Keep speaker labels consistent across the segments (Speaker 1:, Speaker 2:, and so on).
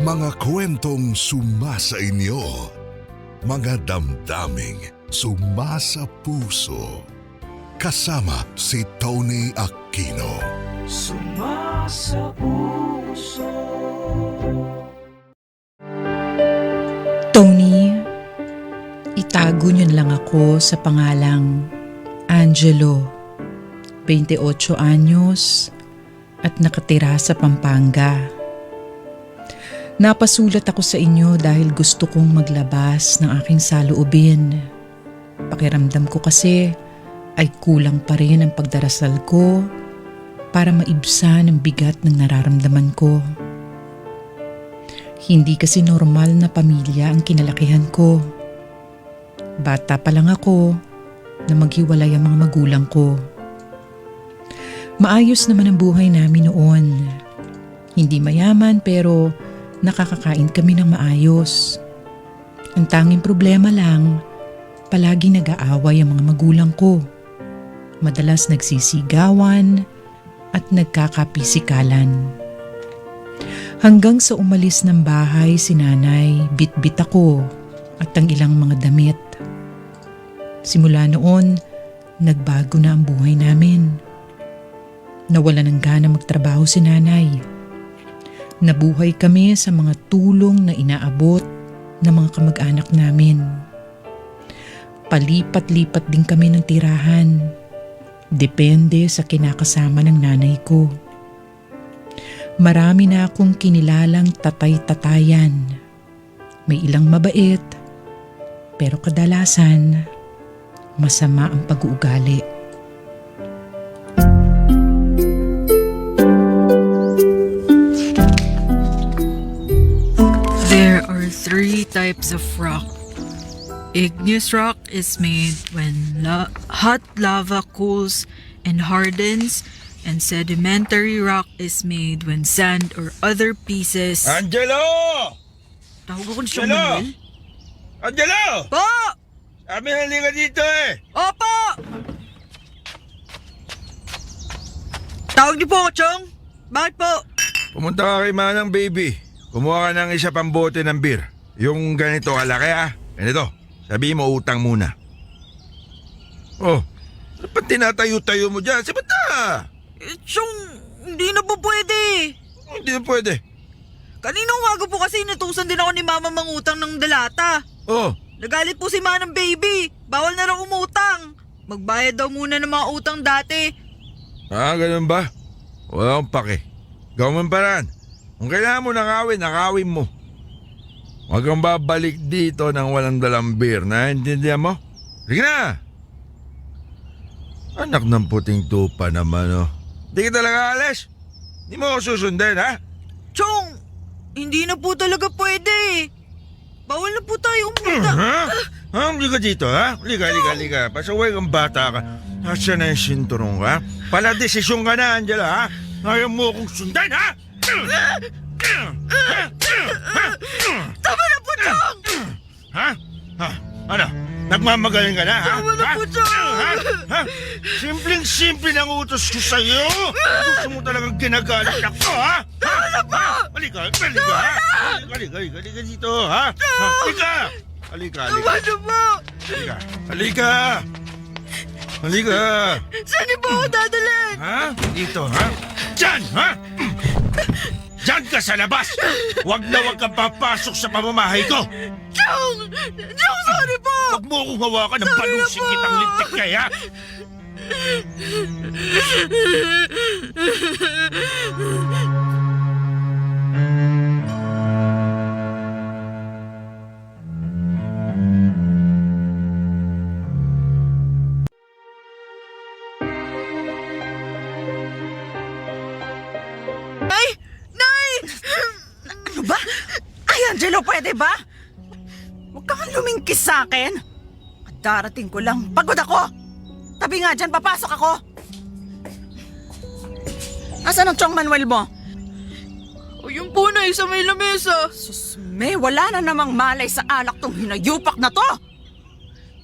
Speaker 1: Mga kwentong sumasa inyo, mga damdaming sumasa puso. Kasama si Tony Aquino.
Speaker 2: Sumasa puso.
Speaker 3: Tony, itago niyo na lang ako sa pangalang Angelo, 28 anyos at nakatira sa Pampanga. Napasulat ako sa inyo dahil gusto kong maglabas ng aking saloobin. Pakiramdam ko kasi ay kulang pa rin ang pagdarasal ko para maibsan ang bigat ng nararamdaman ko. Hindi kasi normal na pamilya ang kinalakihan ko. Bata pa lang ako na maghiwalay ang mga magulang ko. Maayos naman ang buhay namin noon. Hindi mayaman pero nakakakain kami ng maayos. Ang tanging problema lang, palagi nag-aaway ang mga magulang ko. Madalas nagsisigawan at nagkakapisikalan. Hanggang sa umalis ng bahay si nanay, bitbit ako at ang ilang mga damit. Simula noon, nagbago na ang buhay namin. Nawala ng gana magtrabaho si nanay. Nabuhay kami sa mga tulong na inaabot ng mga kamag-anak namin. Palipat-lipat din kami ng tirahan. Depende sa kinakasama ng nanay ko. Marami na akong kinilalang tatay-tatayan. May ilang mabait, pero kadalasan masama ang pag-uugali.
Speaker 4: There are three types of rock. Igneous rock is made when hot lava cools and hardens, and sedimentary rock is made when sand or other pieces...
Speaker 5: Angelo!
Speaker 4: Tawag ako ni Siyang
Speaker 5: Angelo!
Speaker 4: Manuel?
Speaker 5: Angelo!
Speaker 4: Po!
Speaker 5: Sabi halika dito eh!
Speaker 4: Opo! Tawag niyo po ako, Chong. Bakit po?
Speaker 5: Pumunta ka kay Manang Baby. Kumuha ka ng isa pang bote ng beer. Yung ganito kalaki ah. Ganito. Sabi mo utang muna. Oh, ano pa tinatayo-tayo mo dyan? Sabat na!
Speaker 4: Chong, hindi na po pwede.
Speaker 5: Hindi na pwede.
Speaker 4: Kanina umaga po kasi inutusan din ako ni Mama mangutang ng dalata.
Speaker 5: Oh,
Speaker 4: Nagalit po si Manang Baby. Bawal na raw umutang. Magbayad daw muna ng mga utang dati.
Speaker 5: ganun ba? Wala akong pake. Gawin mo ang paraan. Kung kailangan mo nakawin mo. Huwag kang babalik dito nang walang dalang beer. Naintindihan mo? Sige na! Anak ng puting tupa naman, oh. Di ka talaga alis? Di mo ako susundin, ha?
Speaker 4: Chong, hindi na po talaga pwede. Bawal na po tayo umuta.
Speaker 5: Hindi ka dito, ha? Liga. Pasaway kang bata ka. Nasaan na yung sinturong ka? Pala desisyon ka na, Angela, ha? Ayaw mo akong sundan, ha?
Speaker 4: Tama na po, Chong!
Speaker 5: Ha? Ano? Nagmamagaling ka na, ha?
Speaker 4: Tama na po, Chong!
Speaker 5: Ha? Simpleng-simple ng utos ko sa'yo. Gusto mo talagang ginagalit ako, ha?
Speaker 4: Tama na po!
Speaker 5: Halika, ha? Halika dito, ha? Halika.
Speaker 4: Tama na po!
Speaker 5: Halika.
Speaker 4: Saan niyo po ako dadalhin?
Speaker 5: Ha? Dito, ha? Diyan, ha? Diyan ka sa labas! Huwag kang papasok sa pamamahay ko!
Speaker 4: Chong! Chong, sorry po!
Speaker 5: Huwag mo akong hawakan ng palusing kitang lintik kaya!
Speaker 6: Ano ba? Ay, Angelo, pwede ba? Huwag kang lumingkis sa akin. Darating ko lang. Pagod ako. Tabi nga dyan, papasok ako. Asan ang Chong Manuel mo?
Speaker 4: Ayun po na, sa may lamesa.
Speaker 6: Sus, wala na namang malay sa alak tong hinayupak na to.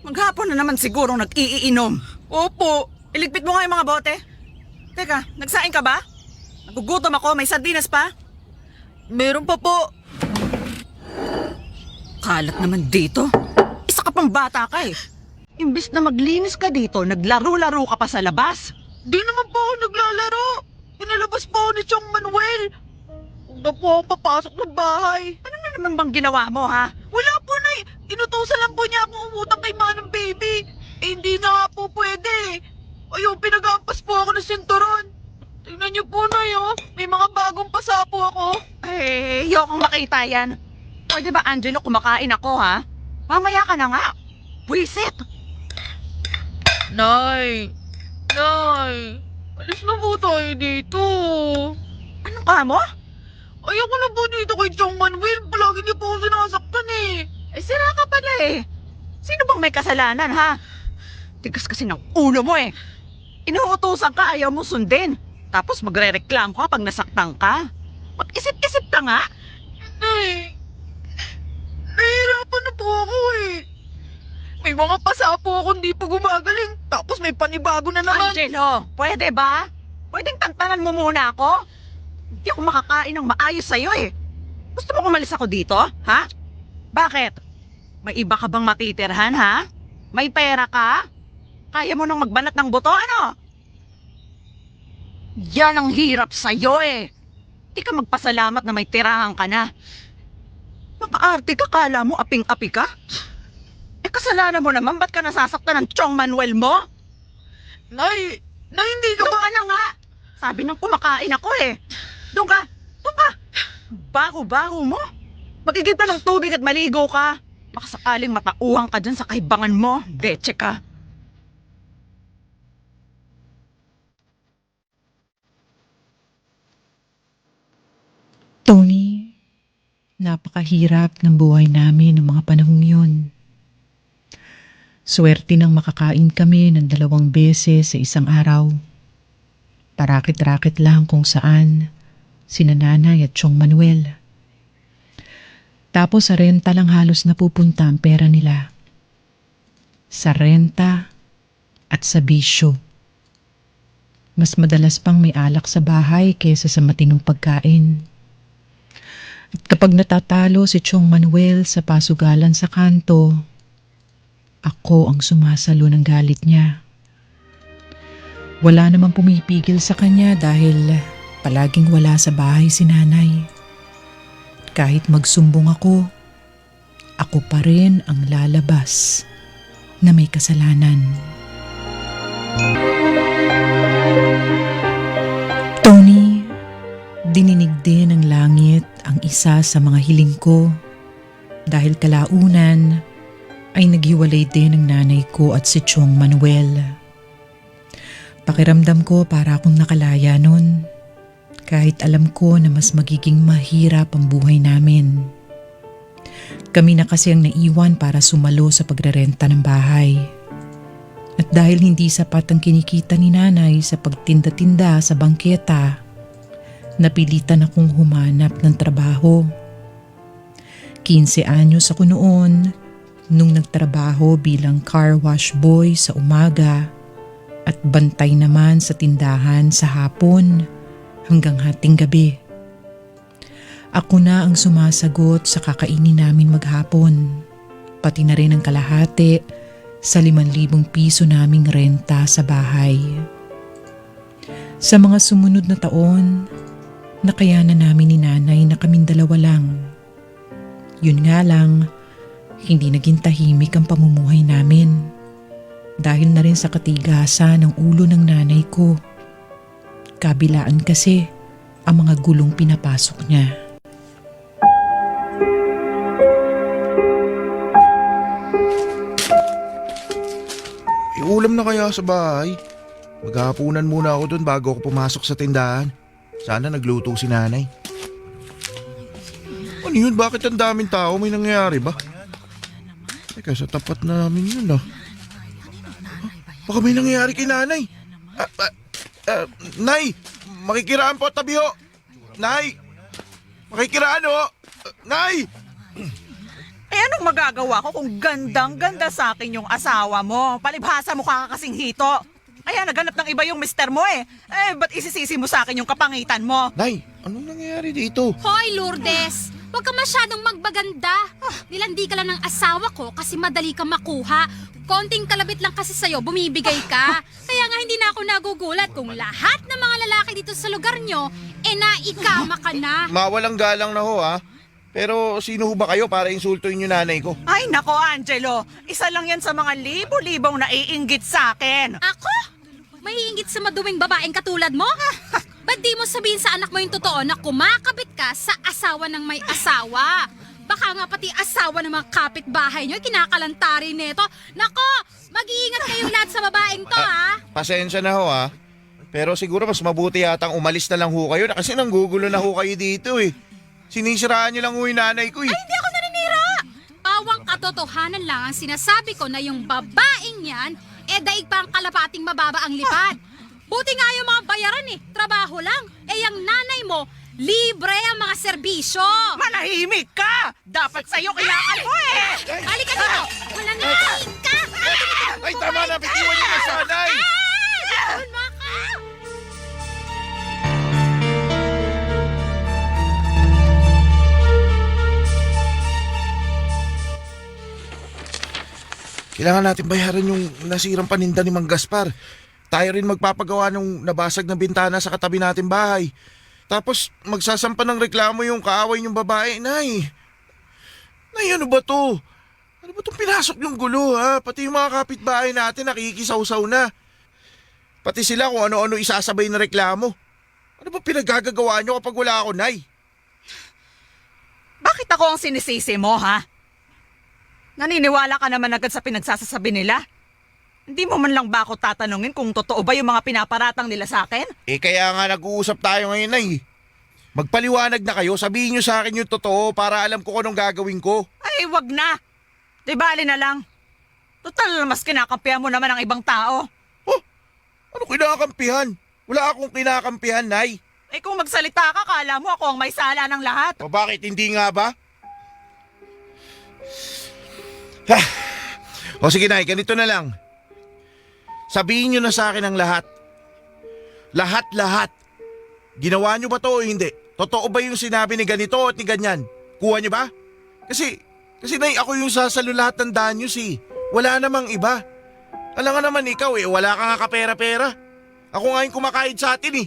Speaker 6: Maghapon na naman siguro nag-iinom.
Speaker 4: Opo.
Speaker 6: Iligpit mo nga yung mga bote. Teka, nagsaing ka ba? Nagugutom ako, may sardinas pa.
Speaker 4: Meron pa po.
Speaker 6: Kalat naman dito. Isa ka pang bata ka eh. Imbis na maglinis ka dito, naglaro-laro ka pa sa labas.
Speaker 2: Di naman po ako naglalaro. Pinalabas po ako ni Chong Manuel. Huwag na po ako papasok ng bahay.
Speaker 6: Ano na naman bang ginawa mo, ha?
Speaker 2: Wala po, Nay. Inutusan lang po niya akong umutang kay Manang Baby. Eh, hindi na nga po pwede. Ayun, pinag-ampas po ako ng sinturon. Tingnan niyo po, Nay, oh. May mga bagong pasapo ako.
Speaker 6: Eh, ayokong makita yan. Pwede ba, Angelo, kumakain ako, ha? Mamaya ka na nga. Buisit!
Speaker 2: Nay! Nay! Alis na po tayo dito.
Speaker 6: Ano ka mo?
Speaker 2: Ayoko na po dito kay Chong Manuel. Palagi niyo po ako sinasaktan eh.
Speaker 6: Eh, sira ka pala eh. Sino bang may kasalanan, ha? Tigas kasi ng ulo mo eh. Inuutosan ka, ayaw mo sundin. Tapos magre-reklamo ka pag nasaktan ka. Mag-isip-isip ka nga.
Speaker 2: Nay! Nahihirapan na po ako eh. May mga pasapo ako hindi pa gumagaling. Tapos may panibago na naman.
Speaker 6: Angelo, pwede ba? Pwedeng tantanan mo muna ako? Hindi ako makakain ng maayos sa'yo eh. Gusto mo kumalis ako dito, ha? Bakit? May iba ka bang matitirhan, ha? May pera ka? Kaya mo nang magbanat ng buto, ano? Yan ang hirap sa'yo eh. Hindi ka magpasalamat na may tirahan ka na. Makaarte ka, kala mo aping-api ka? Eh, kasalanan mo naman, ba't ka nasasaktan ng Chong Manuel mo?
Speaker 2: Nay! Nay, hindi ka
Speaker 6: Doon
Speaker 2: ba?
Speaker 6: ka na nga! Sabi nang kumakain ako eh. Doon ka! Doon ka! Baho-baho mo. Magigit pa ng tubig at maligo ka. Baka sakaling matauhan ka dyan sa kaibangan mo. Beche ka.
Speaker 3: Tony, napakahirap ng buhay namin ng mga panahong yun. Swerte nang makakain kami ng 2 beses sa isang araw. Parakit-rakit lang kung saan sina Nanay at Chong Manuel. Tapos sa renta lang halos napupunta ang pera nila. Sa renta at sa bisyo. Mas madalas pang may alak sa bahay kaysa sa matinong pagkain. At kapag natatalo si Chong Manuel sa pasugalan sa kanto, ako ang sumasalo ng galit niya. Wala namang pumipigil sa kanya dahil palaging wala sa bahay si Nanay. Kahit magsumbong ako pa rin ang lalabas na may kasalanan. Tony, dininig din ng langit ang isa sa mga hiling ko dahil kalaunan ay naghiwalay din ang nanay ko at si Chong Manuel. Pakiramdam ko para akong nakalaya nun, kahit alam ko na mas magiging mahirap ang buhay namin. Kami na kasi ang naiwan para sumalo sa pagrerenta ng bahay. At dahil hindi sapat ang kinikita ni Nanay sa pagtinda-tinda sa bangketa, napilitan akong humanap ng trabaho. 15 anyos ako noon nung nagtrabaho bilang car wash boy sa umaga at bantay naman sa tindahan sa hapon hanggang hating gabi. Ako na ang sumasagot sa kakainin namin maghapon, pati na rin ang kalahati sa 5,000 piso naming renta sa bahay. Sa mga sumunod na taon, nakayanan namin ni Nanay na kaming 2 lang. Yun nga lang, hindi naging tahimik ang pamumuhay namin dahil na rin sa katigasan ng ulo ng nanay ko. Kabilaan kasi ang mga gulong pinapasok niya.
Speaker 7: Ulam na kaya sa bahay? Maghahapunan muna ako dun bago ako pumasok sa tindahan. Sana nagluto si Nanay. Ano yun? Bakit ang daming tao? May nangyayari ba? Teka, sa tapat namin yun ah. Baka may nangyayari kay Nanay. Nay! Makikiraan po, tabi ho! Nay! Makikiraan ho! Nay!
Speaker 6: Eh, anong magagawa ko kung gandang-ganda sa akin yung asawa mo? Palibhasa mo ka kasing hito. Kaya naganap ng iba yung mister mo eh. Eh, ba't isisisi mo sa akin yung kapangitan mo?
Speaker 7: Nay! Anong nangyayari dito?
Speaker 8: Hoy, Lourdes! Huwag ka masyadong magbaganda. Nilandi ka lang ng asawa ko kasi madali ka makuha. Konting kalabit lang kasi sa'yo, bumibigay ka. Kaya nga hindi na ako nagugulat kung lahat ng mga lalaki dito sa lugar nyo, naikama ka na.
Speaker 7: Mawalang galang na ho ha. Pero sino ho ba kayo para insultuin yung nanay ko?
Speaker 6: Ay nako Angelo, isa lang yan sa mga libo-libong naiinggit sa akin.
Speaker 8: Ako? Mahiingit sa maduwing babaeng katulad mo? Ba't di mo sabihin sa anak mo yung totoo na kumakabit ka sa asawa ng may asawa? Baka nga pati asawa ng mga kapitbahay nyo, kinakalantari nito. Nako, mag-iingat kayong lahat sa babaeng to, ha?
Speaker 7: Pasensya na ho ha. Pero siguro mas mabuti yatang umalis na lang ho kayo kasi nanggugulo na ho kayo dito eh. Sinisiraan niyo lang ho yung nanay ko eh.
Speaker 8: Ay, hindi ako naninira! Pawang katotohanan lang ang sinasabi ko na yung babaeng yan, daig pa ang kalapating mababa ang lipad. Buti nga yung mga bayaran eh, trabaho lang. Yung nanay mo, libre ang mga serbisyo.
Speaker 6: Manahimik ka! Dapat sa'yo kailangan mo eh!
Speaker 8: Halika dito! Manangahing ka!
Speaker 7: Ay tama na, bitiwan niyo na sa nanay!
Speaker 8: Doon mo ka!
Speaker 7: Kailangan natin bayaran yung nasirang paninda ni Mang Gaspar. Tayo rin magpapagawa ng nabasag na bintana sa katabi nating bahay. Tapos magsasampa ng reklamo yung kaaway niyong babae, Nay. Nay, ano ba to? Ano ba itong pinasok yung gulo ha? Pati yung mga kapitbahay natin nakikisaw-saw na. Pati sila kung ano-ano isasabay na reklamo. Ano ba pinagagagawa niyo kapag wala ako, Nay?
Speaker 6: Bakit ako ang sinisisi mo, ha? Naniniwala ka naman agad sa pinagsasasabi nila? Hindi mo man lang ba ako tatanungin kung totoo ba yung mga pinaparatang nila sa akin?
Speaker 7: Kaya nga nag-uusap tayo ngayon, Nay. Magpaliwanag na kayo, sabihin niyo sa akin yung totoo para alam ko kung anong gagawin ko.
Speaker 6: Ay, wag na. Di bali na lang. Total, mas kinakampihan mo naman ang ibang tao.
Speaker 7: Oh, ano kinakampihan? Wala akong kinakampihan, Nay.
Speaker 6: Kung magsalita ka, kala mo ako ang may sala ng lahat.
Speaker 7: O bakit hindi nga ba? O sige, Nay, ganito na lang. Sabihin niyo na sa akin ang lahat. Lahat-lahat. Ginawa niyo ba to o hindi? Totoo ba yung sinabi ni ganito at ni ganyan? Kuha niyo ba? Kasi Nay, ako yung sasalo lahat ng danyos eh. Wala namang iba. Alam nga naman ikaw wala ka nga kapera-pera. Ako nga yung kumakahid sa atin eh.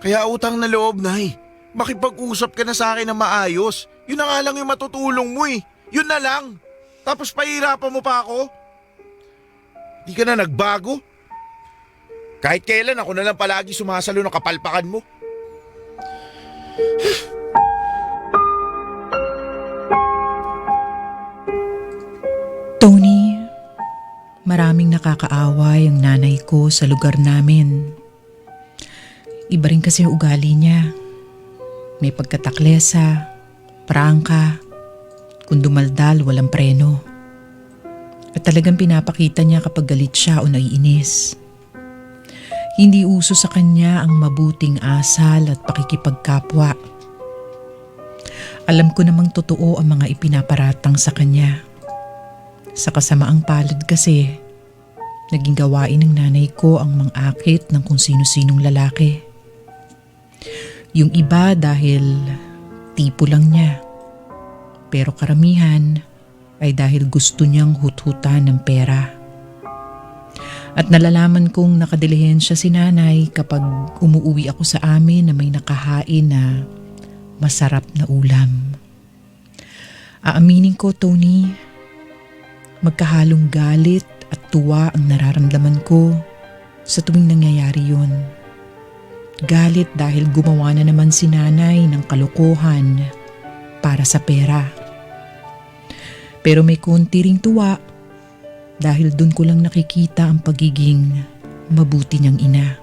Speaker 7: Kaya utang na loob, Nay. Makipag-usap ka na sa akin na maayos. Yun na nga lang yung matutulong mo eh. Yun na lang. Tapos pahirapan mo pa ako. Di ka na nagbago. Kahit kailan ako na lang palagi sumasalo ng kapalpakan mo.
Speaker 3: Tony, maraming nakakaaway ang nanay ko sa lugar namin. Iba rin kasi ang ugali niya. May pagkataklesa, prangka, kung dumaldal walang preno. At talagang pinapakita niya kapag galit siya o naiinis. Hindi uso sa kanya ang mabuting asal at pakikipagkapwa. Alam ko namang totoo ang mga ipinaparatang sa kanya. Sa kasamaang palad kasi, naging gawain ng nanay ko ang mangakit ng kung sino-sinong lalaki. Yung iba dahil tipo lang niya. Pero karamihan ay dahil gusto niyang hut-hutan ng pera. At nalalaman kong nakadilihensya si nanay kapag umuwi ako sa amin na may nakahain na masarap na ulam. Aaminin ko, Tony, magkahalong galit at tuwa ang nararamdaman ko sa tuwing nangyayari yun. Galit dahil gumawa na naman si nanay ng kalokohan para sa pera. Pero may konti ring tuwa dahil dun ko lang nakikita ang pagiging mabuti niyang ina.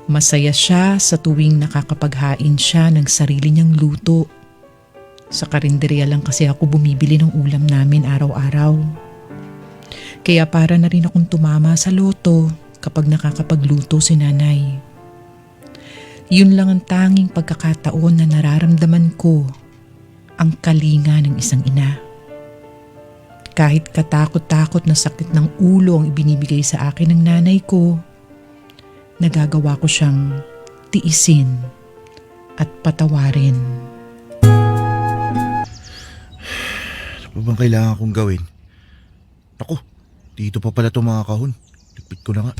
Speaker 3: Masaya siya sa tuwing nakakapaghain siya ng sarili niyang luto. Sa karinderya lang kasi ako bumibili ng ulam namin araw-araw. Kaya para na rin akong tumama sa loto kapag nakakapagluto si nanay. Yun lang ang tanging pagkakataon na nararamdaman ko ang kalinga ng isang ina. Kahit katakot-takot na sakit ng ulo ang ibinibigay sa akin ng nanay ko, nagagawa ko siyang tiisin at patawarin
Speaker 7: bang kailangan kong gawin? Naku, dito pa pala itong mga kahon. Lipit ko na nga.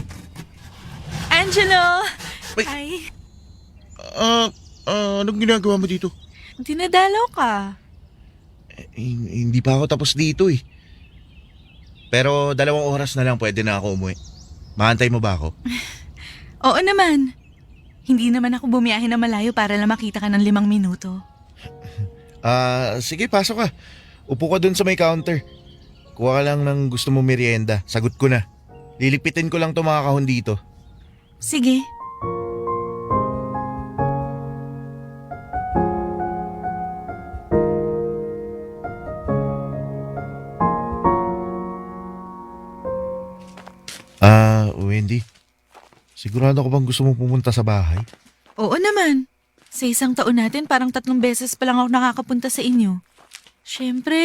Speaker 9: Angelo!
Speaker 7: Wait.
Speaker 9: Ay,
Speaker 7: Anong ginagawa mo dito?
Speaker 9: dinadalaw ka.
Speaker 7: Hindi pa ako tapos dito eh. Pero 2 oras na lang pwede na ako umuwi. Maantay mo ba ako?
Speaker 9: Oo naman. Hindi naman ako bumiyahe na malayo para lang makita ka ng 5 minuto.
Speaker 7: Sige, pasok ka. Upo ka dun sa may counter. Kuha ka lang ng gusto mo merienda. Sagot ko na. Lilipitin ko lang to mga kahon dito.
Speaker 9: Sige.
Speaker 7: Wendy. Sigurado ko bang gusto mo pumunta sa bahay?
Speaker 9: Oo naman. Sa 1 taon natin, parang 3 beses pa lang ako nakakapunta sa inyo. Siyempre,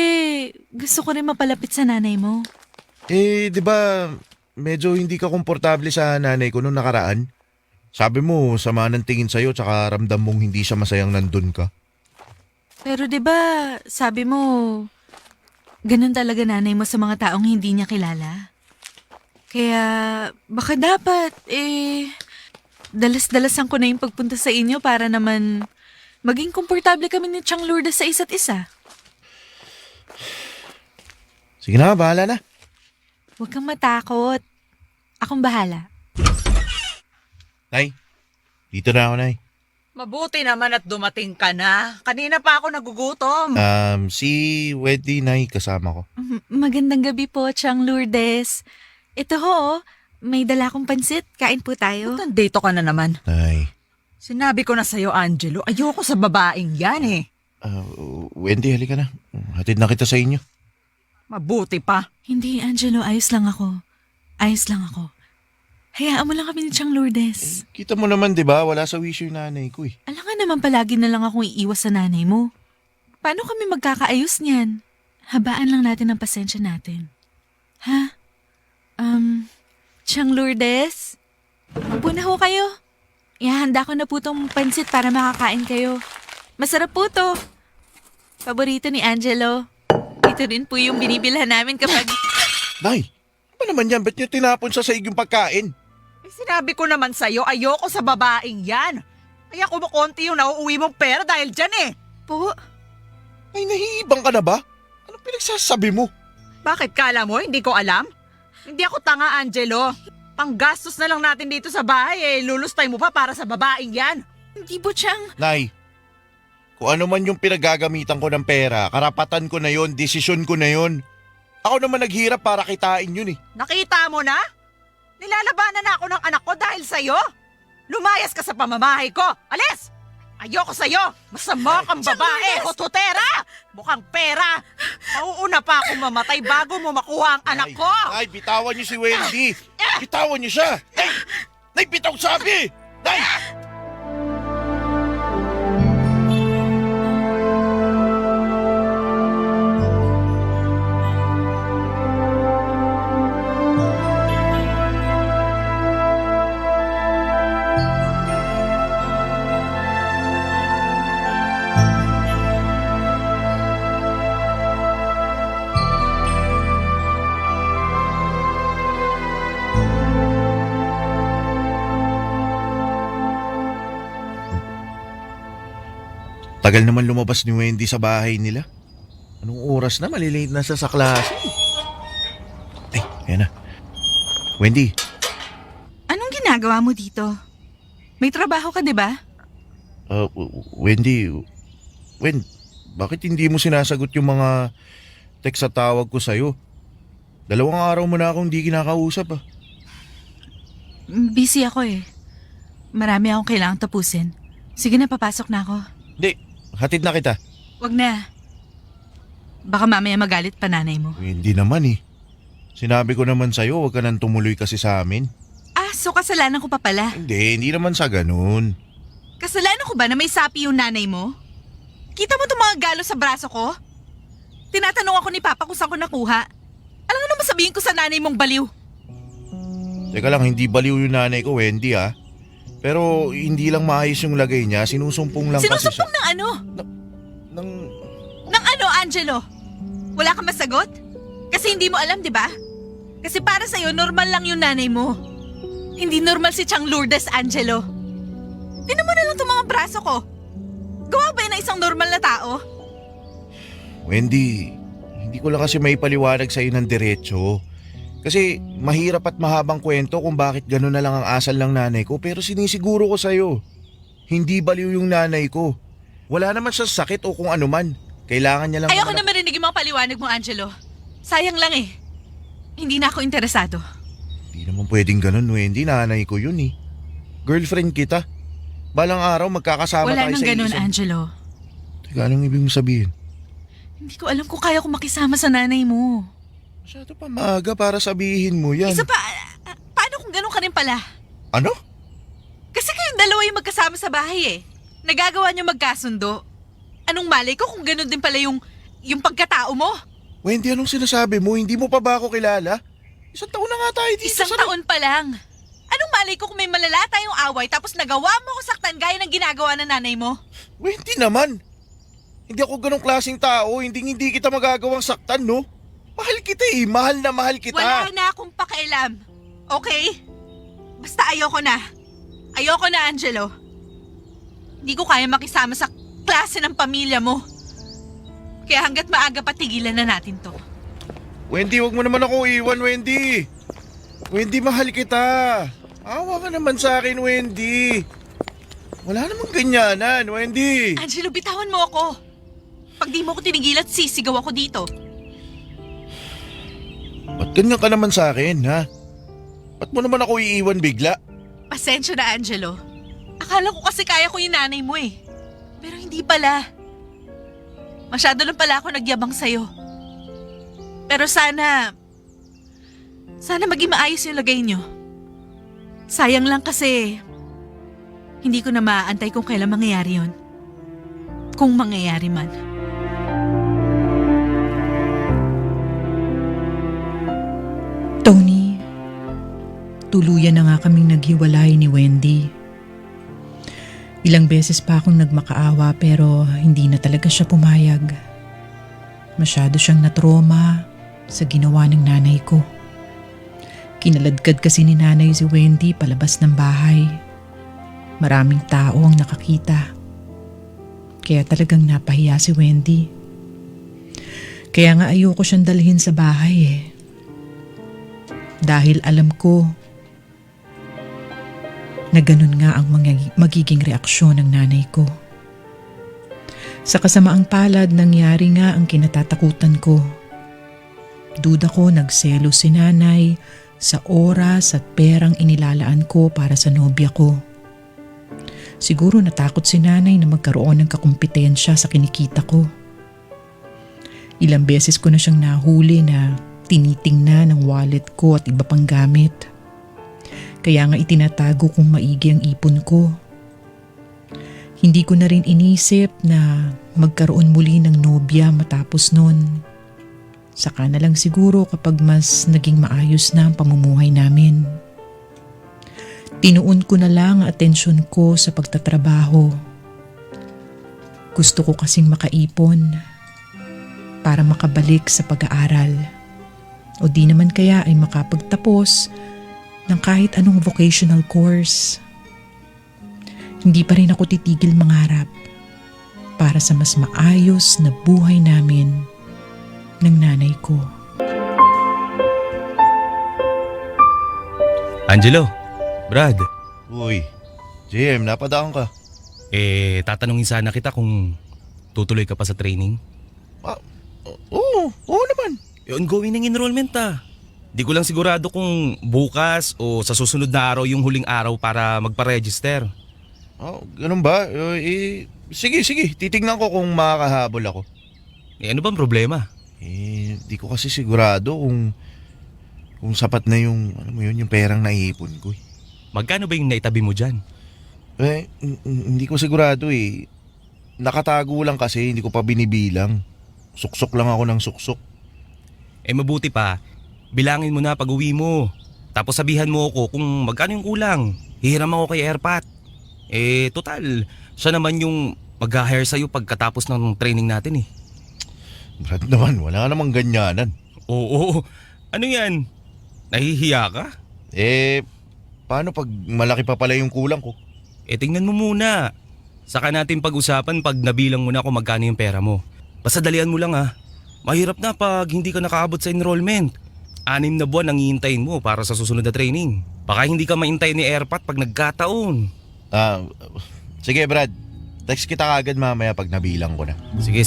Speaker 9: gusto ko rin mapalapit sa nanay mo.
Speaker 7: Di ba medyo hindi ka komportable sa nanay ko nung nakaraan? Sabi mo, sama ng tingin sa'yo tsaka ramdam mong hindi siya masayang nandun ka.
Speaker 9: Pero 'di ba, sabi mo, ganun talaga nanay mo sa mga taong hindi niya kilala. Kaya baka dapat, dalas-dalasan ko na yung pagpunta sa inyo para naman maging komportable kami ni Chang Lourdes sa isa't isa.
Speaker 7: Sige na, bahala na.
Speaker 9: Huwag kang matakot. Akong bahala.
Speaker 7: Nay, dito na ako, Nay.
Speaker 6: Mabuti naman at dumating ka na. Kanina pa ako nagugutom.
Speaker 7: Si Wendy, Nay, kasama ko.
Speaker 9: Magandang gabi po, Chang Lourdes. Ito ho, may dala kong pansit. Kain po tayo.
Speaker 6: Nandito ka na naman.
Speaker 7: Nay,
Speaker 6: Sinabi ko na sa'yo, Angelo, ayoko sa babaeng yan eh.
Speaker 7: Wendy, halika na. Hatid na kita sa inyo.
Speaker 6: Mabuti pa.
Speaker 9: Hindi, Angelo. Ayos lang ako. Hayaan mo lang kami ni Chang Lourdes.
Speaker 7: Kita mo naman, di ba? Wala sa wisyo yung nanay ko eh.
Speaker 9: Alam nga naman palagi na lang akong iiwas sa nanay mo. Paano kami magkakaayos niyan? Habaan lang natin ang pasensya natin. Ha? Chang Lourdes? Upo na ho kayo. Ihahanda ko na po tong pansit para makakain kayo. Masarap po to. Paborito ni Angelo. Ito rin po yung binibilhan namin kapag...
Speaker 7: Nay, ano naman yan? Ba't niyo tinapon sa saig yung pagkain?
Speaker 6: Sinabi ko naman sa'yo, ayoko sa babaeng yan. Kaya kumukonti yung nauuwi mong pera dahil dyan eh.
Speaker 9: Po,
Speaker 7: Ay, nahihibang ka na ba? Anong pinagsasabi mo?
Speaker 6: Bakit kala mo? Hindi ko alam? Hindi ako tanga, Angelo. Panggastos na lang natin dito sa bahay eh. Lulustay mo pa para sa babaeng yan.
Speaker 9: hindi po Chang.
Speaker 7: Nay, kung ano man yung pinagagamitan ko ng pera, karapatan ko na yon, desisyon ko na yon. Ako naman naghirap para kitain yun eh.
Speaker 6: Nakita mo na? Nilalabanan na ako ng anak ko dahil sa'yo. Lumayas ka sa pamamahay ko. Alis! Ayoko sa'yo. Masama kang babae. Hotutera! Mukhang pera. Mauuna pa akong mamatay bago mo makuha ang anak ko.
Speaker 7: Nay, bitawan niyo si Wendy. Bitawan niyo siya. Nay, bitaw sabi. Nay! Tagal naman lumabas ni Wendy sa bahay nila. Anong oras na? Malilate na siya sa klase. Ay, ayan na. Wendy,
Speaker 9: Anong ginagawa mo dito? May trabaho ka, di ba?
Speaker 7: Wendy, bakit hindi mo sinasagot yung mga text sa tawag ko sa'yo? 2 araw mo na akong di kinakausap ah.
Speaker 9: Busy ako eh. Marami akong kailangang tapusin. Sige na, papasok na ako.
Speaker 7: Hindi, hatid na kita.
Speaker 9: Wag na. Baka mamaya magalit pa nanay mo.
Speaker 7: Hindi naman eh. Sinabi ko naman sa'yo, huwag ka nang tumuloy kasi sa amin.
Speaker 9: Ah, so kasalanan ko pa pala.
Speaker 7: Hindi naman sa ganun.
Speaker 9: Kasalanan ko ba na may sapi yung nanay mo? Kita mo itong mga galo sa braso ko? Tinatanong ako ni Papa kung saan ko nakuha. Alam naman sabihin ko sa nanay mong baliw.
Speaker 7: Teka lang, hindi baliw yung nanay ko, Wendy ah. Pero hindi lang maayos yung lagay niya, sinusumpong lang kasi siya.
Speaker 9: Sinusumpong ng ano?
Speaker 7: Ng...
Speaker 9: Ng ano, Angelo? Wala kang masagot? Kasi hindi mo alam, di ba? Kasi para sa'yo, normal lang yung nanay mo. Hindi normal si Chang Lourdes, Angelo. Tinan mo na lang itong mga braso ko. Gawa ba yun ng isang normal na tao?
Speaker 7: Wendy, hindi ko lang kasi may paliwanag sa'yo ng diretso. Kasi mahirap at mahabang kwento kung bakit gano'n na lang ang asal ng nanay ko, pero sinisiguro ko sa'yo, hindi baliw yung nanay ko. Wala naman siya sakit o kung ano man. Kailangan niya lang...
Speaker 9: Ayoko na marinig yung mga paliwanag mo, Angelo. Sayang lang eh. Hindi na ako interesado.
Speaker 7: Hindi naman pwedeng ganun, Wendy. Nanay ko yun eh. Girlfriend kita. Balang araw magkakasama
Speaker 9: Wala
Speaker 7: tayo
Speaker 9: nang
Speaker 7: sa
Speaker 9: ganun,
Speaker 7: isang...
Speaker 9: Angelo.
Speaker 7: Teka, anong ibig mo sabihin?
Speaker 9: Hindi ko alam kung kaya ko makisama sa nanay mo.
Speaker 7: Masyado pa maaga para sabihin mo yan.
Speaker 9: Isa pa, paano kung ganun ka rin pala?
Speaker 7: Ano?
Speaker 9: Kasi kayong dalawa yung magkasama sa bahay eh. Nagagawa niyo magkasundo. Anong malay ko kung ganun din pala yung pagkatao mo?
Speaker 7: Wendy, anong sinasabi mo? Hindi mo pa ba ako kilala? Isang taon na nga tayo dito
Speaker 9: Isang taon pa lang. Anong malay ko kung may malala tayong away tapos nagawa mo ko saktan gaya ng ginagawa ng nanay mo?
Speaker 7: Wendy naman. Hindi ako ganong klaseng tao. Hindi kita magagawang saktan, no? Mahal kita eh. Mahal na mahal kita.
Speaker 9: Wala na akong pakialam. Okay? Basta ayoko na. Ayoko na, Angelo. Hindi ko kaya makisama sa klase ng pamilya mo. Kaya hanggat maaga patigilan na natin to.
Speaker 7: Wendy, wag mo naman ako iwan, Wendy. Wendy, mahal kita. Awa ka naman sa akin, Wendy. Wala namang ganyanan, Wendy.
Speaker 9: Angelo, bitawan mo ako. Pag di mo ako tinigilan, sisigaw ako dito.
Speaker 7: Ba't ganyan ka naman sa akin, ha? Ba't mo naman ako iiwan bigla?
Speaker 9: Pasensya na, Angelo. Akala ko kasi kaya ko yung nanay mo eh. Pero hindi pala. Masyado lang pala ako nagyabang sa'yo. Pero sana maging maayos yung lagay nyo. Sayang lang kasi hindi ko na maaantay kung kailan mangyayari yun. Kung mangyayari man.
Speaker 3: Tony, tuluyan na nga kaming naghiwalay ni Wendy. Ilang beses pa akong nagmakaawa pero hindi na talaga siya pumayag. Masyado siyang natroma sa ginawa ng nanay ko. Kinaladkad kasi ni nanay si Wendy palabas ng bahay. Maraming tao ang nakakita. Kaya talagang napahiya si Wendy. Kaya nga ayoko siyang dalhin sa bahay eh. Dahil alam ko na ganun nga ang magiging reaksyon ng nanay ko. Sa kasamaang palad, nangyari nga ang kinatatakutan ko. Duda ko nagselo si nanay sa oras at perang inilalaan ko para sa nobya ko. Siguro natakot si nanay na magkaroon ng kakumpetensya sa kinikita ko. Ilang beses ko na siyang nahuli na tinitingnan ng wallet ko at iba pang gamit. Kaya nga itinatago kong maigi ang ipon ko. Hindi ko na rin inisip na magkaroon muli ng nobya matapos nun. Saka na lang siguro kapag mas naging maayos na ang pamumuhay namin. Tinuon ko na lang ang atensyon ko sa pagtatrabaho. Gusto ko kasing makaipon para makabalik sa pag-aaral. O di naman kaya ay makapagtapos ng kahit anong vocational course. Hindi pa rin ako titigil mangarap para sa mas maayos na buhay namin ng nanay ko.
Speaker 10: Angelo, Brad,
Speaker 7: Uy, JM, napadaan ka.
Speaker 10: tatanungin sana kita kung tutuloy ka pa sa training.
Speaker 7: Oo naman.
Speaker 10: Ongoing ng enrollment Di ko lang sigurado kung bukas o sa susunod na araw yung huling araw para magpa-register.
Speaker 7: Oh, ganun ba? Sige. Titignan ko kung makakahabol ako.
Speaker 10: Ano bang problema?
Speaker 7: Di ko kasi sigurado kung sapat na yung, yung perang naipon ko.
Speaker 10: Magkano ba yung naitabi mo dyan?
Speaker 7: Hindi ko sigurado eh. Nakatago lang kasi, hindi ko pa binibilang. Suksok lang ako ng suksok.
Speaker 10: Mabuti pa, bilangin mo na pag uwi mo. Tapos sabihan mo ako kung magkano yung kulang. Hihiram ako kay Airpat. Total, siya naman yung mag-hire sa'yo pagkatapos ng training natin eh.
Speaker 7: Brad naman, wala namang ganyanan.
Speaker 10: Oo, ano yan? Nahihiya ka?
Speaker 7: Paano pag malaki pa pala yung kulang ko?
Speaker 10: Tingnan mo muna. Saka natin pag-usapan pag nabilang mo na kung magkano yung pera mo. Basta dalian mo lang ha. Mahirap na pag hindi ka nakaabot sa enrollment. 6 na buwan ang hihintayin mo para sa susunod na training. Baka hindi ka maintay ni Airpat pag nagkataon.
Speaker 7: Sige Brad, text kita kagad mamaya pag nabilang ko na.
Speaker 10: Sige.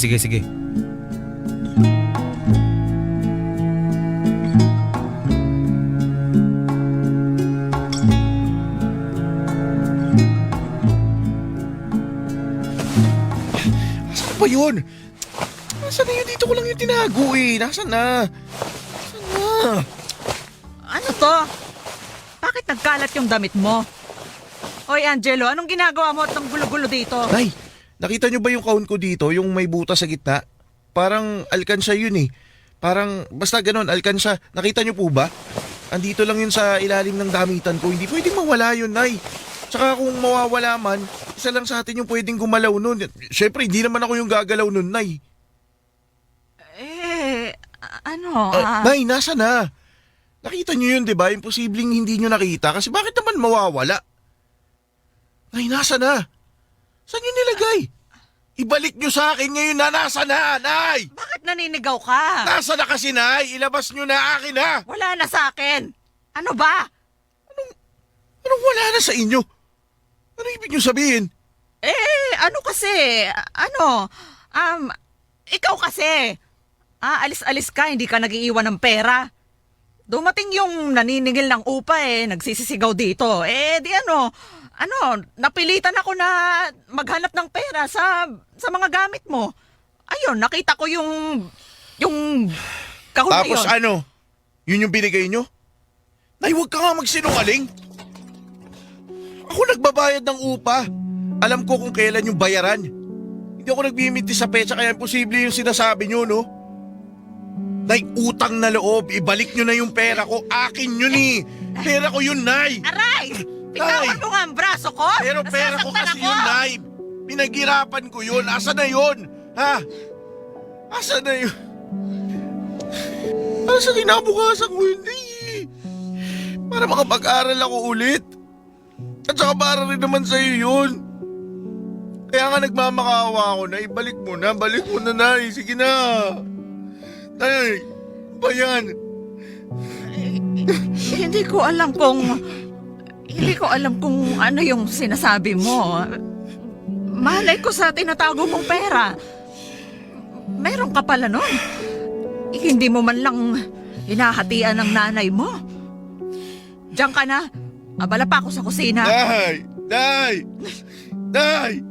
Speaker 7: Nasaan ba yun? Nasaan na yun? Dito ko lang yung tinago eh. Nasaan na?
Speaker 6: Ano to? Bakit nagkalat yung damit mo? Hoy Angelo, anong ginagawa mo at ng gulo-gulo dito?
Speaker 7: Nay, nakita nyo ba yung kahon ko dito? Yung may butas sa gitna? Parang alkansya yun eh. Parang basta ganun, alkansya. Nakita nyo po ba? Andito lang yun sa ilalim ng damitan ko. Hindi pwedeng mawala yun, Nay. Tsaka kung mawawala man, isa lang sa atin yung pwedeng gumalaw nun. Siyempre, hindi naman ako yung gagalaw nun, Nay. Nay, nasa na? Nakita nyo yun, di ba? Imposibleng hindi nyo nakita kasi bakit naman mawawala? Nay, nasa na? Saan nyo nilagay? Ibalik nyo sa akin ngayon na nasa na, Nay!
Speaker 6: Bakit naninigaw ka?
Speaker 7: Nasa na kasi, Nay? Ilabas nyo na akin, ha?
Speaker 6: Wala na sa akin. Ano ba?
Speaker 7: Anong wala na sa inyo? Ano ibig nyo sabihin?
Speaker 6: Ano kasi? Ikaw kasi. Alis-alis ka, hindi ka nag-iiwan ng pera. Dumating yung naniningil ng upa nagsisisigaw dito. Napilitan ako na maghanap ng pera sa mga gamit mo. Ayun, nakita ko yung kahon na
Speaker 7: Tapos
Speaker 6: yun.
Speaker 7: Yun yung binigay nyo? Nay, huwag ka nga magsinungaling. Ako nagbabayad ng upa. Alam ko kung kailan yung bayaran. Hindi ako nagbiminti sa petsa kaya imposible yung sinasabi nyo, no? Nay, utang na loob. Ibalik nyo na yung pera ko. Akin yun eh. Pera ko yun, Nay.
Speaker 6: Aray! Pitawan mo nga ang braso ko?
Speaker 7: Pero pera ko
Speaker 6: Nasasaktan
Speaker 7: kasi
Speaker 6: ako.
Speaker 7: yun, Nay. Pinaghirapan ko yun. Asa na yun? Ha? Asa na yun? Asa kinabukasan ko yun, Nay? Para makapag-aral ako ulit. At saka para rin naman sa'yo yun. Kaya nga nagmamakaawa ako na ibalik mo na. Balik mo na, Nay. Sige na. Nay, ba yan?
Speaker 6: Hindi ko alam kung ano yung sinasabi mo. Malay ko sa tinatago mong pera. Meron ka pala nun. Hindi mo man lang hinahatian ng nanay mo. Diyan ka na. Abala pa ako sa kusina.
Speaker 7: Nay! Nay! Nay!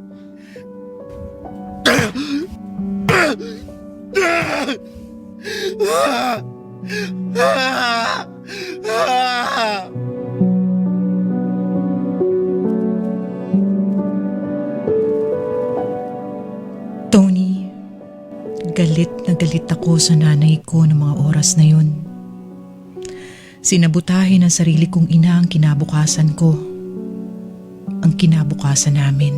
Speaker 3: Tony, galit na galit ako sa nanay ko ng mga oras na yun. Sinabutahin ng sarili kong ina ang kinabukasan ko. Ang kinabukasan namin.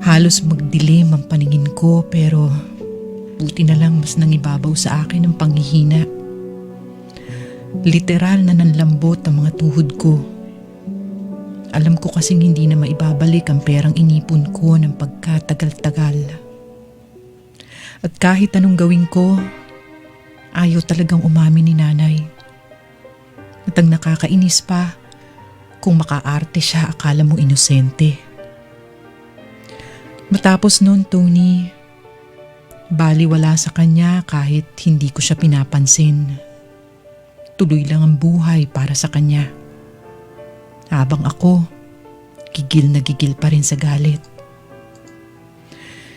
Speaker 3: Halos magdilim ang paningin ko pero buti na lang mas nangibabaw sa akin ang panghihina. Literal na nanlambot ang mga tuhod ko. Alam ko kasing hindi na maibabalik ang perang inipon ko ng pagkatagal-tagal. At kahit anong gawin ko, ayaw talagang umamin ni nanay. At ang nakakainis pa, kung makaarte siya akala mo inosente. Matapos noon, Tony, baliwala sa kanya kahit hindi ko siya pinapansin. Tuloy lang ang buhay para sa kanya. Habang ako, gigil na gigil pa rin sa galit.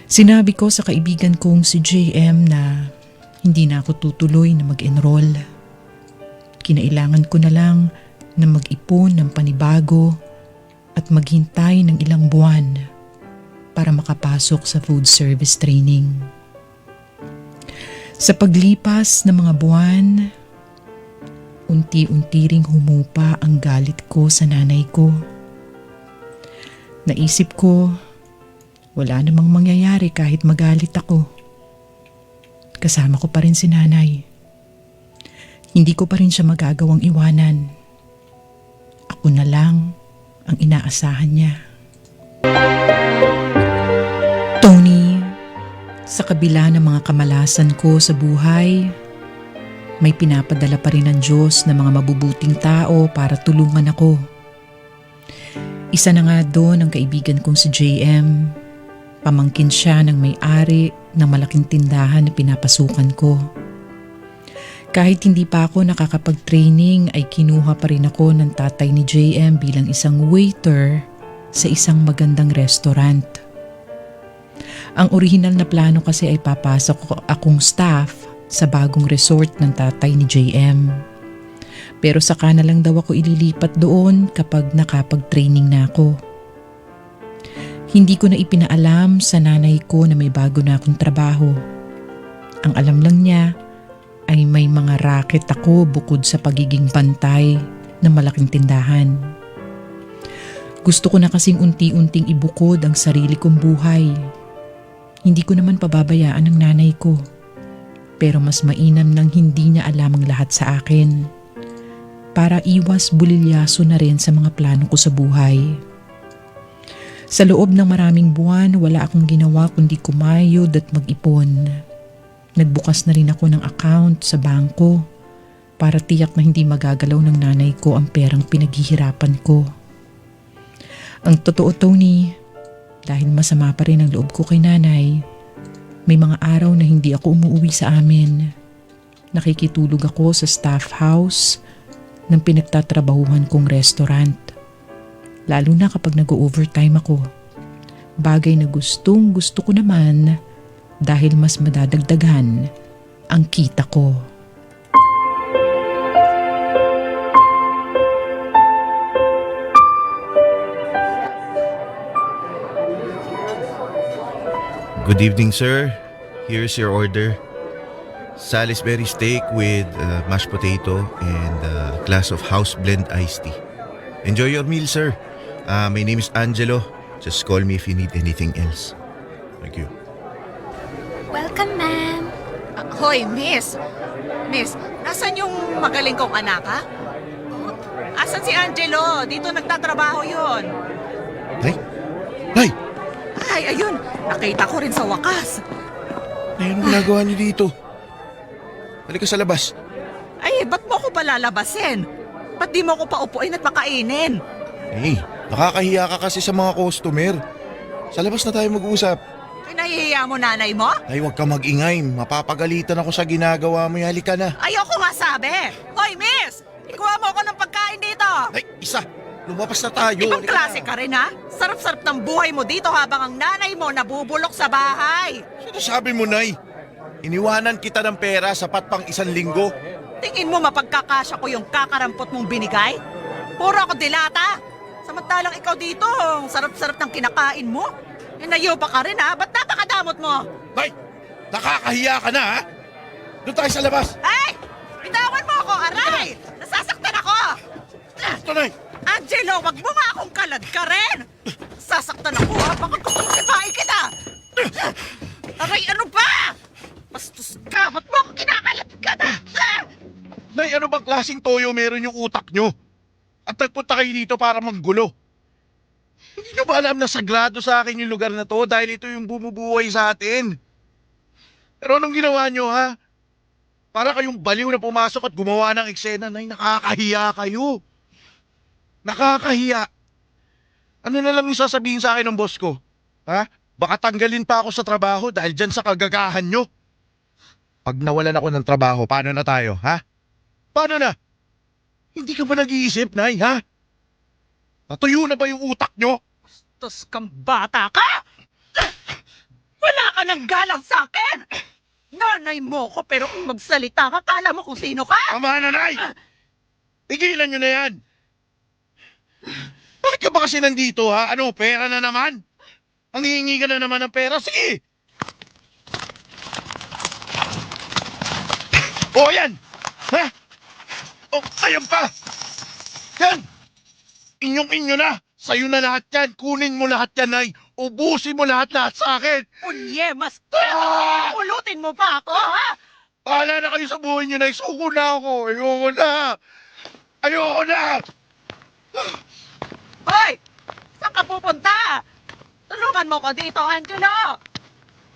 Speaker 3: Sinabi ko sa kaibigan kong si JM na hindi na ako tutuloy na mag-enroll. Kinailangan ko na lang na mag-ipon ng panibago at maghintay ng ilang buwan para makapasok sa food service training. Sa paglipas ng mga buwan, unti-unti ring humupa ang galit ko sa nanay ko. Naisip ko, wala namang mangyayari kahit magalit ako. kasama ko pa rin si nanay. Hindi ko pa rin siya magagawang iwanan. Ako na lang ang inaasahan niya. Tony, sa kabila ng mga kamalasan ko sa buhay, may pinapadala pa rin ng Diyos na mga mabubuting tao para tulungan ako. Isa na nga doon ang kaibigan kong si JM. Pamangkin siya ng may-ari ng malaking tindahan na pinapasukan ko. Kahit hindi pa ako nakakapag-training ay kinuha pa rin ako ng tatay ni JM bilang isang waiter sa isang magandang restaurant. Ang orihinal na plano kasi ay papasok akong staff sa bagong resort ng tatay ni JM. Pero saka na lang daw ako ililipat doon kapag nakapag-training na ako. Hindi ko na ipinaalam sa nanay ko na may bago na akong trabaho. Ang alam lang niya ay may mga racket ako bukod sa pagiging bantay ng malaking tindahan. Gusto ko na kasing unti-unting ibukod ang sarili kong buhay. Hindi ko naman pababayaan ang nanay ko. Pero mas mainam nang hindi niya alam ang lahat sa akin. Para iwas bulilyaso na rin sa mga plano ko sa buhay. Sa loob ng maraming buwan, wala akong ginawa kundi kumayod at mag-ipon. Nagbukas na rin ako ng account sa bangko para tiyak na hindi magagalaw ng nanay ko ang perang pinaghihirapan ko. Ang totoo, Tony, dahil masama pa rin ang loob ko kay nanay, may mga araw na hindi ako umuwi sa amin. Nakikitulog ako sa staff house ng pinagtatrabahuhan kong restaurant. Lalo na kapag nag-overtime ako. Bagay na gustong gusto ko naman dahil mas madadagdagan ang kita ko.
Speaker 7: Good evening, sir. Here's your order. Salisbury steak with mashed potato and a glass of house blend iced tea. Enjoy your meal, sir. My name is Angelo. Just call me if you need anything else. Thank you.
Speaker 8: Welcome, ma'am.
Speaker 6: Hoy, miss. Miss, nasan yung magaling kong anak, ha? Asan si Angelo? Dito nagtatrabaho yon.
Speaker 7: Nay? Nay!
Speaker 6: Ay, ayun. Nakita ko rin sa wakas.
Speaker 7: Nay, anong ginagawa niyo dito? Halika sa labas.
Speaker 6: Ay, ba't mo ko palalabasin? Ba't di mo ko paupuin at makainin?
Speaker 7: Hey, nakakahiya ka kasi sa mga customer. Sa labas na tayo mag-usap.
Speaker 6: Pinahihiya mo nanay mo?
Speaker 7: Ay, huwag ka mag-ingay. Mapapagalitan ako sa ginagawa mo. Halika na.
Speaker 6: Ayoko nga sabi. Hoy, miss! Ikuha mo ako ng pagkain dito.
Speaker 7: Ay, isa! Lumabas na tayo.
Speaker 6: Ibang
Speaker 7: Halika
Speaker 6: klase
Speaker 7: na.
Speaker 6: ka rin, ha? Sarap-sarap ng buhay mo dito habang ang nanay mo nabubulok sa bahay.
Speaker 7: Sino sabi mo, Nay? Iniwanan kita ng pera sapat pang 1 linggo.
Speaker 6: Tingin mo mapagkakasya ko yung kakarampot mong binigay? Puro ako dilata. Samantalang ikaw dito, ang sarap-sarap ng kinakain mo. Inayo pa ka rin, ha? Ba't napakadamot mo?
Speaker 7: Nay! Nakakahiya ka na, ha? Doon tayo sa labas.
Speaker 6: Ay! Bitawan mo ako, aray! Nasasaktan ako!
Speaker 7: Ito, Nay!
Speaker 6: Angelo, wag mo nga akong kalad ka rin! Sasaktan ako, ha? Baka gusto kong sipain kita! Aray, ano ba? Bastos ka! Ba't mo ako kinakalat ka na?
Speaker 7: Nay, ano bang klaseng toyo meron yung utak nyo? At nagpunta kayo dito para manggulo. Hindi nyo ba alam na sagrado sa akin yung lugar na to dahil ito yung bumubuhay sa atin? Pero anong ginawa nyo, ha? Para kayong baliw na pumasok at gumawa ng eksena. Nay, nakakahiya kayo. Nakakahiya. Ano na lang yung sasabihin sa akin ng boss ko? Ha? Baka tanggalin pa ako sa trabaho dahil dyan sa kagagahan nyo. Pag nawalan ako ng trabaho, paano na tayo, ha? Paano na? Hindi ka ba nag-iisip, Nay, ha? Natuyo na ba yung utak nyo?
Speaker 6: Bastos kang bata ka! Wala ka ng galang sa akin! Nanay mo ko pero kung magsalita ka, kala mo kung sino ka!
Speaker 7: Tama na, Nay! Tigilan nyo na yan! Bakit ka ba kasi nandito, ha? Ano, pera na naman? Ang hihingi ka na naman ng pera? Sige! O, yan! Ha? O, ayan pa! Yan! Inyong-inyo na! Sa'yo na lahat yan! Kunin mo lahat yan, Nay! Ubusin mo lahat-lahat sa akin!
Speaker 6: Unye, mas
Speaker 7: Ah!
Speaker 6: ulutin mo pa ako, ha?
Speaker 7: Bahala na kayo sa buhay niyo, Nay. Suko na ako. Ayoko na. Ayoko na!
Speaker 6: Hoy! Saan ka pupunta? Tulungan mo ko dito, Angelo!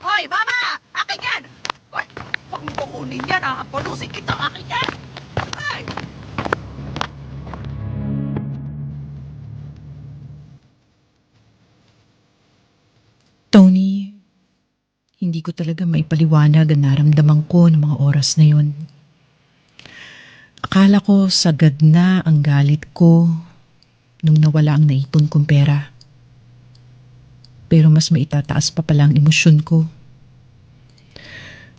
Speaker 6: Hoy, mama! Akin yan! Hoy, huwag mo kukunin yan, ha? Pulusin kita, akin yan! Hoy!
Speaker 3: Tony, hindi ko talaga maipaliwanag ang naramdaman ko ng mga oras na yun. Akala ko sagad na ang galit ko nung nawala ang naipon kong pera. Pero mas maitataas pa pala ang emosyon ko.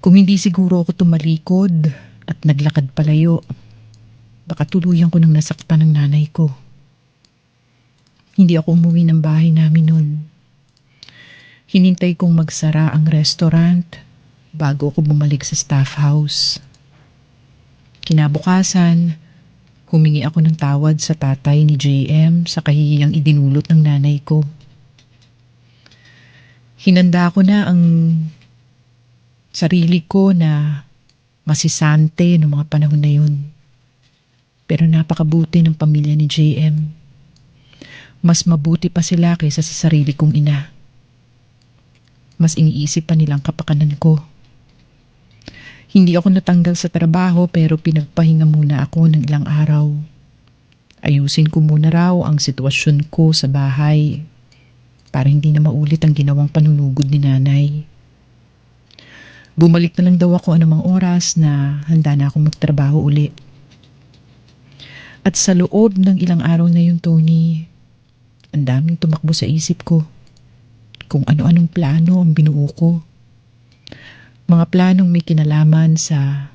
Speaker 3: Kung hindi siguro ako tumalikod at naglakad palayo, baka tuluyan ko nang nasaktan ng nanay ko. Hindi ako umuwi ng bahay namin noon. Hinintay kong magsara ang restaurant bago ako bumalik sa staff house. Kinabukasan, humingi ako ng tawad sa tatay ni JM sa kahihiyang idinulot ng nanay ko. Hinanda ko na ang sarili ko na masisante noong mga panahon na yun. Pero napakabuti ng pamilya ni JM. Mas mabuti pa sila kaysa sa sarili kong ina. Mas iniisip pa nilang kapakanan ko. Hindi ako natanggal sa trabaho pero pinagpahinga muna ako ng ilang araw. Ayusin ko muna raw ang sitwasyon ko sa bahay para hindi na maulit ang ginawang panunugod ni nanay. Bumalik na lang daw ako anumang oras na handa na akong magtrabaho uli. At sa loob ng ilang araw na yun, Tony, ang daming tumakbo sa isip ko. Kung ano-anong plano ang binuo ko. Mga planong may kinalaman sa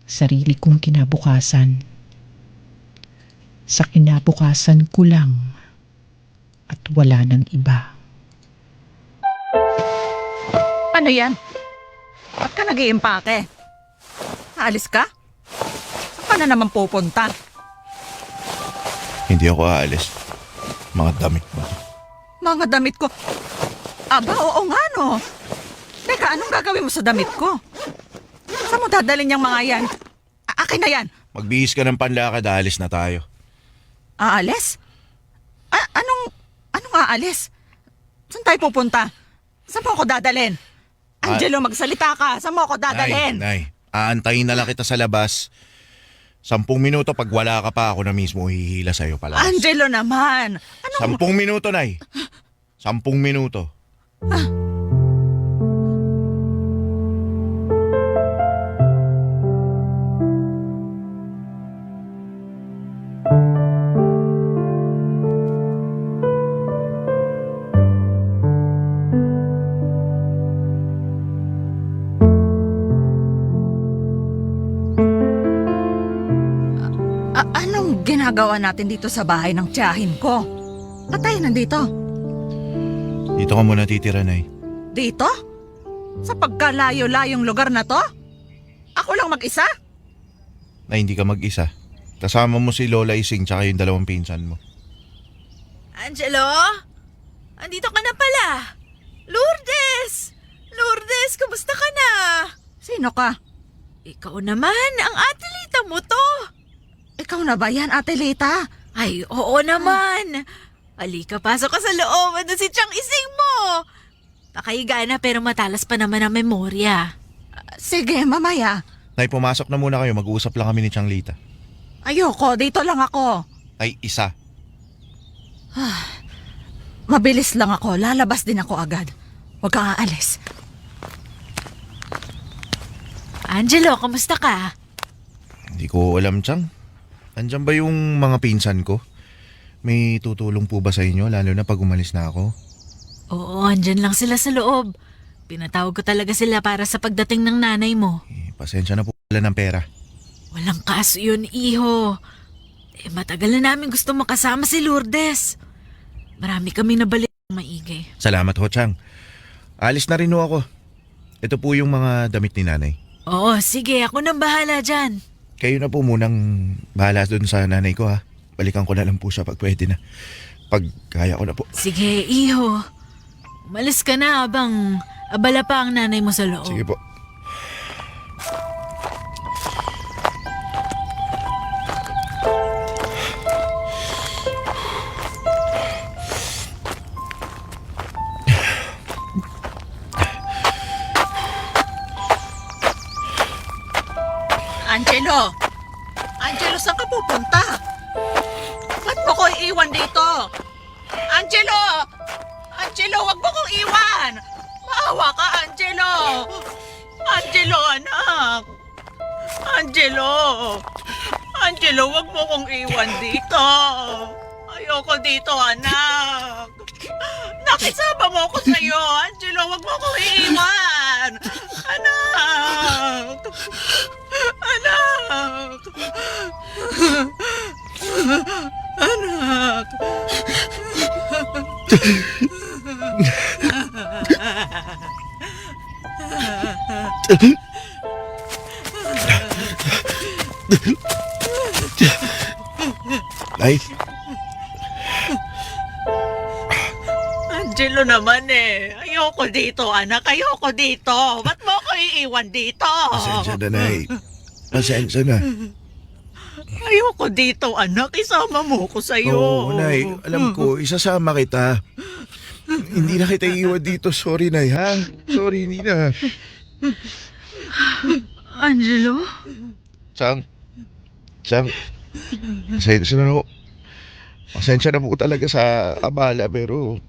Speaker 3: sarili kong kinabukasan. Sa kinabukasan ko lang at wala ng iba.
Speaker 6: Ano yan? Ba't ka nag-iimpake? Aalis ka? Saan ka na naman pupunta?
Speaker 7: Hindi ako aalis. Mga damit mo.
Speaker 6: Mga damit ko. Aba, oo nga no. Teka, anong gagawin mo sa damit ko? Saan mo dadalhin yung mga yan? Akin na yan.
Speaker 7: Magbihis ka ng panlakad, aalis na tayo.
Speaker 6: Aalis? Anong aalis? Saan tayo pupunta? Saan mo ako dadalhin? Angelo, magsalita ka. Saan mo ako dadalhin?
Speaker 7: Nay, aantayin na lang kita sa labas. 10 minuto pag wala ka pa, ako na mismo hihila sa'yo palabas.
Speaker 6: Angelo naman.
Speaker 7: 10 minuto, Nay. 10 minuto.
Speaker 6: Anong ginagawa natin dito sa bahay ng tiyahin ko? Ba't tayo nandito?
Speaker 7: Dito ka muna titira, Nay.
Speaker 6: Dito? Sa pagkalayo-layong lugar na to? Ako lang mag-isa?
Speaker 7: Na hindi ka mag-isa. Kasama mo si Lola Ising tsaka yung 2 pinsan mo.
Speaker 9: Angelo? Andito ka na pala. Lourdes! Lourdes, kumusta ka na?
Speaker 6: Sino ka?
Speaker 9: Ikaw naman, ang atelita mo to.
Speaker 6: Ikaw na ba yan, Ate Lita?
Speaker 9: Ay, oo naman. Halika, pasok ka sa loob. Ano si Chang Ising mo? Nakahiga na pero matalas pa naman ang memorya.
Speaker 6: Sige, mamaya.
Speaker 7: Nay, pumasok na muna kayo. Mag-uusap lang kami ni Changlita.
Speaker 6: Ayoko, dito lang ako.
Speaker 7: Ay, isa.
Speaker 6: Mabilis lang ako, lalabas din ako agad. Huwag kang aalis.
Speaker 9: Angelo, kamusta ka?
Speaker 7: Hindi ko alam, Chang. Andyan ba yung mga pinsan ko? May tutulong po ba sa inyo, lalo na pag umalis na ako?
Speaker 9: Oo, andyan lang sila sa loob. Pinatawag ko talaga sila para sa pagdating ng nanay mo.
Speaker 7: Pasensya na po pala ng pera.
Speaker 9: Walang kaso yun, iho. Matagal na namin gusto makasama si Lourdes. Marami kami nabalik ng maigi.
Speaker 7: Salamat ho, Chang. Alis na rin ho ako. Ito po yung mga damit ni nanay.
Speaker 9: Oo, sige. Ako nang bahala dyan.
Speaker 7: Kayo na po munang bahala doon sa nanay ko, ha. Balikan ko na lang po siya pag pwede na. Pag kaya ko na po.
Speaker 9: Sige, iho. Umalis ka na habang abala pa ang nanay mo sa loob.
Speaker 7: Sige po.
Speaker 6: Angelo! Angelo, saan ka pupunta? Ba't mo ko iiwan dito? Angelo! Angelo, wag mo kong iwan! Maawa ka, Angelo! Angelo, anak! Angelo! Angelo, wag mo kong iwan dito! Ayoko dito, anak! Nakisama mo ako sa'yo! Angelo, wag mo kong iiwan! Anak! Anak! Anak!
Speaker 7: Nay,
Speaker 6: Angelo naman eh. Ayoko dito, anak. Ayoko dito. Ba't mo ako iiwan dito?
Speaker 7: pasensya na, Nay. Pasensya na.
Speaker 6: Ayoko dito, anak. Isama mo ko sa'yo.
Speaker 7: Oo, Nay. Alam ko, isasama kita. Hindi na kita iiwan dito. Sorry, Nay, ha? Sorry, hindi na.
Speaker 6: Angelo?
Speaker 7: Chang. Pasensya na po. Pasensya na po talaga sa abala, pero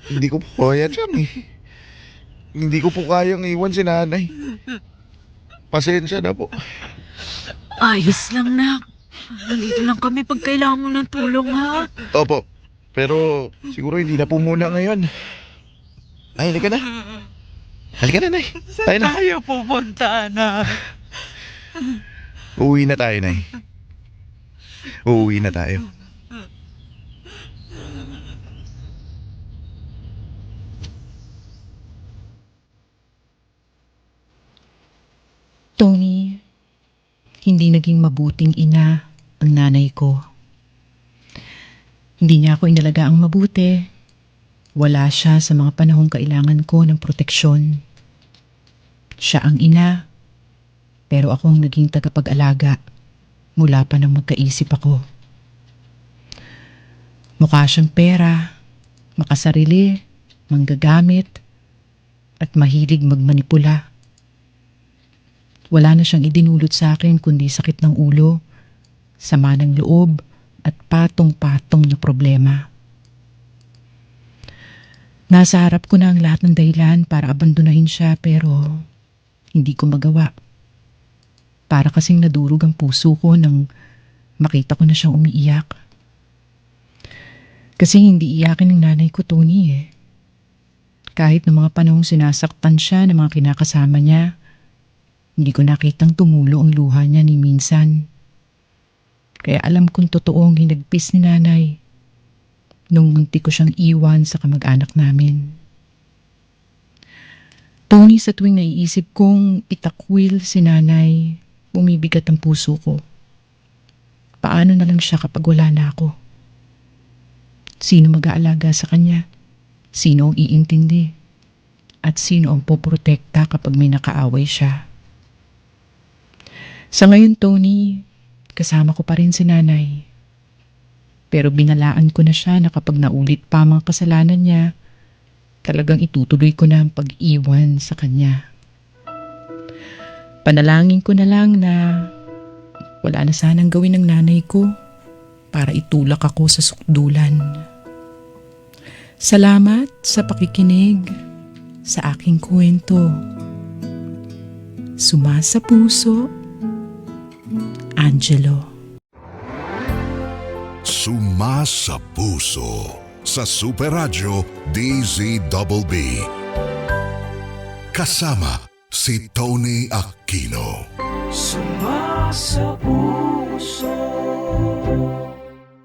Speaker 7: hindi ko po kaya, Chang, eh. Hindi ko po kayang iwan si nanay. Pasensya na po.
Speaker 2: Ayos lang, nak. Nandito lang kami pag kailangan mo ng tulong, ha?
Speaker 7: Opo. Pero siguro hindi na po muna ngayon. Ay, halika na. Halika na, Nay. Tayo na.
Speaker 6: Tayo pupunta, anak.
Speaker 7: Uuwi na tayo, Nay. Uuwi na tayo.
Speaker 3: Tony, hindi naging mabuting ina ang nanay ko. Hindi niya ako inalagaang mabuti. Wala siya sa mga panahong kailangan ko ng proteksyon. Siya ang ina, pero ako ang naging tagapag-alaga mula pa nang magkaisip ako. Mukha siyang pera, makasarili, manggagamit, at mahilig magmanipula. Wala na siyang idinulot sa akin kundi sakit ng ulo, sama ng loob, at patong-patong na problema. Nasa harap ko na ang lahat ng dahilan para abandonahin siya pero hindi ko magawa. Para kasing nadurog ang puso ko nang makita ko na siyang umiiyak. Kasi hindi iyakin ng nanay ko, Tony, eh. Kahit ng mga panahong sinasaktan siya ng mga kinakasama niya, hindi ko nakitang tumulo ang luha niya ni minsan. Kaya alam kong totoo ang hinagpis ni nanay nung munti ko siyang iwan sa kamag-anak namin. Tony, sa tuwing naiisip kong itakwil si nanay, bumibigat ang puso ko. Paano na lang siya kapag wala na ako? Sino mag-aalaga sa kanya? Sino ang iintindi? At sino ang poprotekta kapag may nakaaway siya? Sa ngayon, Tony, kasama ko pa rin si nanay. Pero binalaan ko na siya na kapag naulit pa ang mga kasalanan niya, talagang itutuloy ko na ang pag-iwan sa kanya. Panalangin ko na lang na wala na sanang gawin ng nanay ko para itulak ako sa sukdulan. Salamat sa pakikinig sa aking kwento. Sumasa puso, Angelo.
Speaker 1: Sumasa puso sa Super Radio DZBB. Kasama si Tony Aquino.
Speaker 11: Sumasa puso.